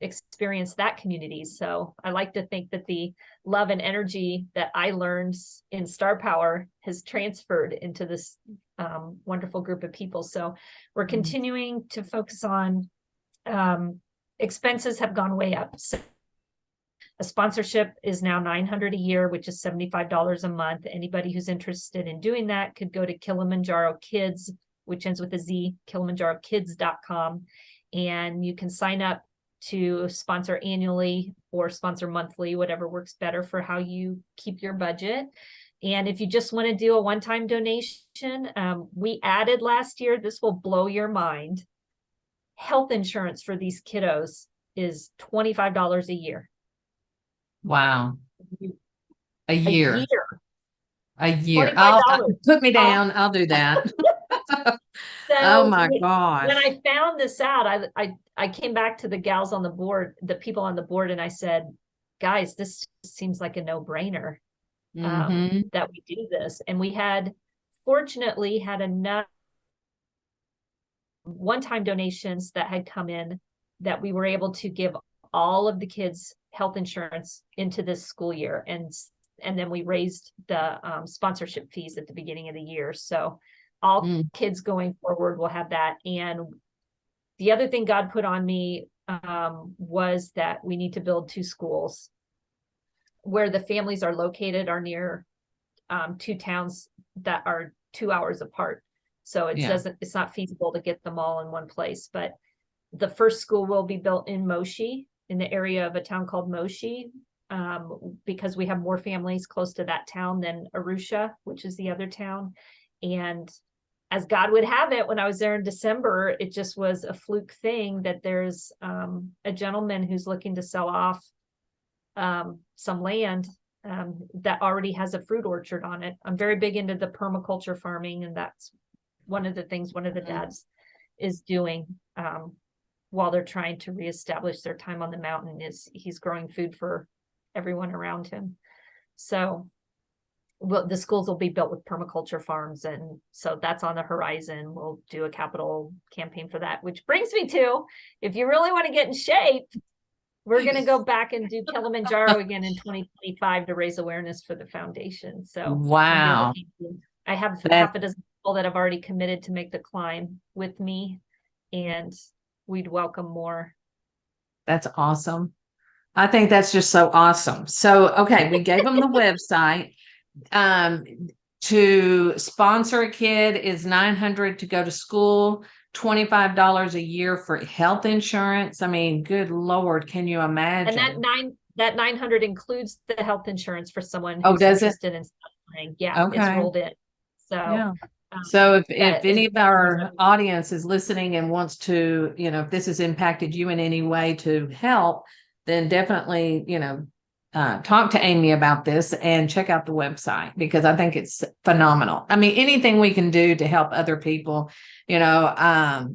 experience that community. So I like to think that the love and energy that I learned in Star Power has transferred into this wonderful group of people. So we're continuing to focus on expenses have gone way up. So a sponsorship is now $900 a year, which is $75 a month. Anybody who's interested in doing that could go to Kilimanjaro Kids, which ends with a Z, KilimanjaroKids.com. And you can sign up to sponsor annually or sponsor monthly, whatever works better for how you keep your budget. And if you just want to do a one-time donation, we added last year, this will blow your mind. Health insurance for these kiddos is $25 a year. Wow. A year. A year. $25. Put me down. I'll do that. So oh my gosh. When I found this out, I came back to the gals on the board, the people on the board, and I said, guys, this seems like a no-brainer that we do this. And we fortunately had enough one-time donations that had come in that we were able to give all of the kids health insurance into this school year. And then we raised the sponsorship fees at the beginning of the year. So all kids going forward will have that. And the other thing God put on me was that we need to build 2 schools where the families are located are near 2 towns that are 2 hours apart. So it's not feasible to get them all in one place. But the first school will be built in Moshi, in the area of a town called Moshi, because we have more families close to that town than Arusha, which is the other town. And as God would have it, when I was there in December, it just was a fluke thing that there's a gentleman who's looking to sell off some land that already has a fruit orchard on it. I'm very big into the permaculture farming, and that's one of the things one of the dads is doing while they're trying to reestablish their time on the mountain, is he's growing food for everyone around him. So the schools will be built with permaculture farms, and so that's on the horizon. We'll do a capital campaign for that, which brings me to, if you really want to get in shape, we're going to go back and do Kilimanjaro again in 2025 to raise awareness for the foundation. So wow, I have half a dozen people that have already committed to make the climb with me, and we'd welcome more. That's awesome. I think that's just so awesome. So, okay, we gave them the website. To sponsor a kid is $900 to go to school, $25 a year for health insurance. I mean, good Lord, can you imagine? And that 900 includes the health insurance for someone Oh, who's does it? interested in studying. Yeah, it's Okay. rolled in. So Yeah. So if any of our amazing. audience is listening and wants to, if this has impacted you in any way to help, then definitely, talk to Amy about this and check out the website, because I think it's phenomenal. I mean, anything we can do to help other people, I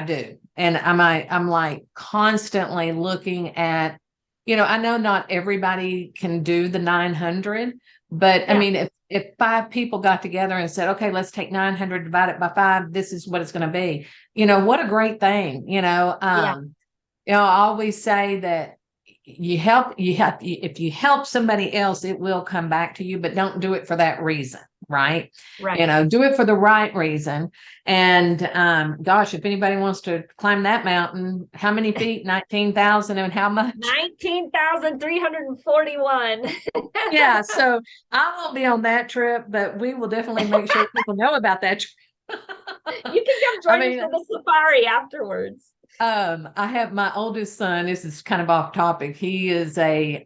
do. And I'm like constantly looking at, I know not everybody can do the 900, but I mean, if 5 people got together and said, okay, let's take 900, divide it by 5, this is what it's going to be. What a great thing. I always say that if you help somebody else, it will come back to you, but don't do it for that reason. Right. Do it for the right reason. And gosh, if anybody wants to climb that mountain, how many feet? 19,000 and how much? 19,341. Yeah. So I won't be on that trip, but we will definitely make sure people know about that trip. You can come join us for the safari afterwards. I have my oldest son. This is kind of off topic. He is a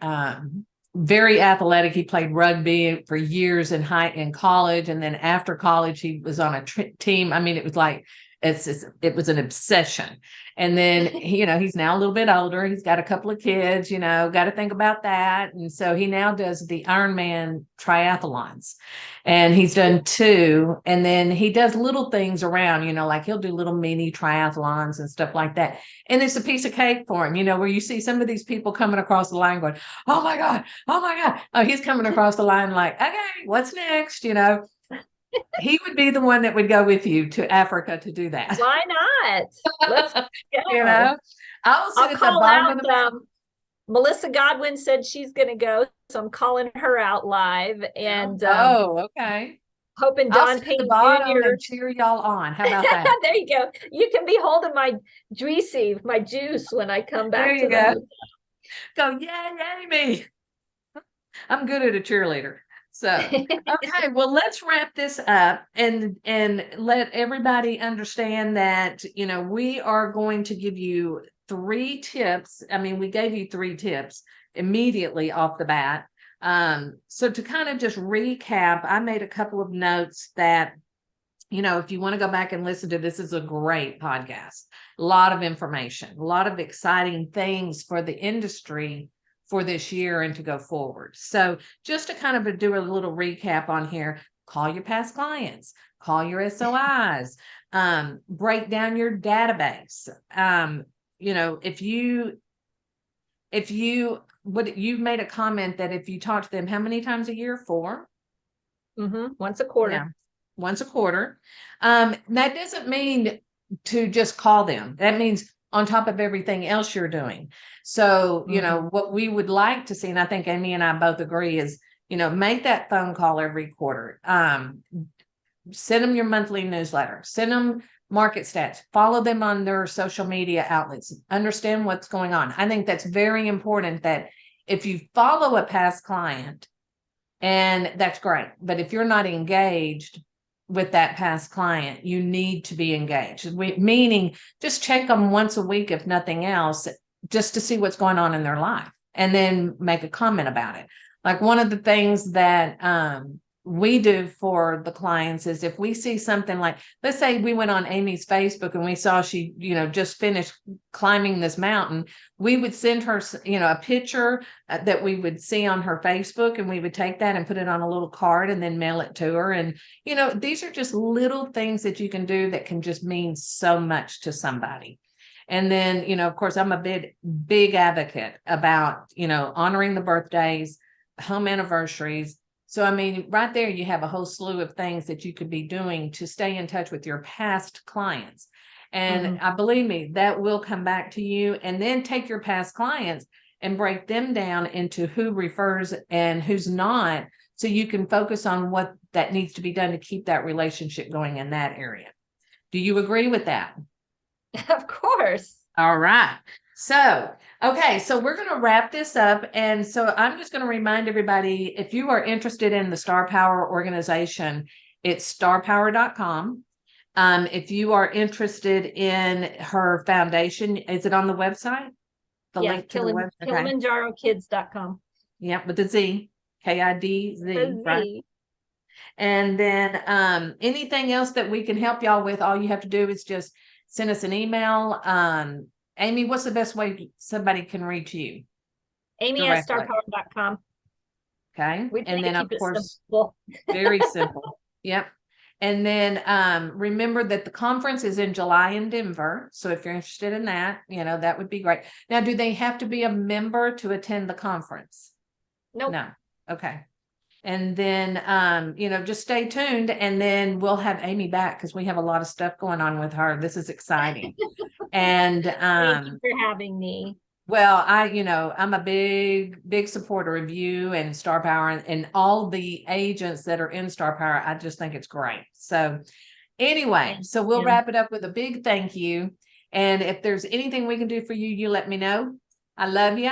very athletic. He played rugby for years in college, and then after college, he was on a team. I mean, it was like it was an obsession. And then he's now a little bit older. He's got a couple of kids. Got to think about that. And so he now does the Ironman triathlons, and he's done 2. And then he does little things around. Like he'll do little mini triathlons and stuff like that. And it's a piece of cake for him. Where you see some of these people coming across the line going, "Oh my God, oh my God!" Oh, he's coming across the line like, "Okay, what's next?" He would be the one that would go with you to Africa to do that. Why not? Let's go. I'll sit at the bottom of the mountain. Melissa Godwin said she's going to go, so I'm calling her out live. And okay. Hoping Don Payne Jr. and cheer y'all on. How about that? There you go. You can be holding my juice when I come back. There you go. Go, yay, Amy. I'm good at a cheerleader. So, okay, well, let's wrap this up and let everybody understand that, we are going to give you 3 tips. I mean, we gave you 3 tips immediately off the bat. So to kind of just recap, I made a couple of notes that, if you want to go back and listen to this, is a great podcast, a lot of information, a lot of exciting things for the industry for this year and to go forward. So just to kind of do a little recap on here, call your past clients, call your SOIs, break down your database. You've made a comment that if you talk to them, how many times a year? 4? Once a quarter. Yeah, once a quarter. That doesn't mean to just call them. That means on top of everything else you're doing. So, what we would like to see, and I think Amy and I both agree, is, make that phone call every quarter. Send them your monthly newsletter, send them market stats, follow them on their social media outlets, understand what's going on. I think that's very important, that if you follow a past client, and that's great, but if you're not engaged with that past client, you need to be engaged. Meaning just check them once a week, if nothing else, just to see what's going on in their life and then make a comment about it. Like one of the things that we do for the clients is if we see something like, let's say we went on Amy's Facebook and we saw she, just finished climbing this mountain, we would send her, a picture that we would see on her Facebook, and we would take that and put it on a little card and then mail it to her. And, these are just little things that you can do that can just mean so much to somebody. And then, of course, I'm a big advocate about, honoring the birthdays, home anniversaries. So, I mean, right there, you have a whole slew of things that you could be doing to stay in touch with your past clients. And I believe me, that will come back to you. And then take your past clients and break them down into who refers and who's not, so you can focus on what that needs to be done to keep that relationship going in that area. Do you agree with that? Of course. All right. So, okay, so we're going to wrap this up. And so I'm just going to remind everybody, if you are interested in the Star Power organization, it's starpower.com. If you are interested in her foundation, is it on the website? The link to the website? KilimanjaroKids.com. Yep, with the Z, KIDZ, right? And then anything else that we can help y'all with, all you have to do is just send us an email. Amy, what's the best way somebody can reach you? Amy@starpower.com. Okay. And then, of course, very simple. Yep. And then remember that the conference is in July in Denver. So if you're interested in that, that would be great. Now, do they have to be a member to attend the conference? Nope. No. Okay. And then, just stay tuned, and then we'll have Amy back because we have a lot of stuff going on with her. This is exciting. And thank you for having me. Well, I'm a big supporter of you and Star Power and all the agents that are in Star Power. I just think it's great. So anyway, so we'll wrap it up with a big thank you. And if there's anything we can do for you, you let me know. I love you.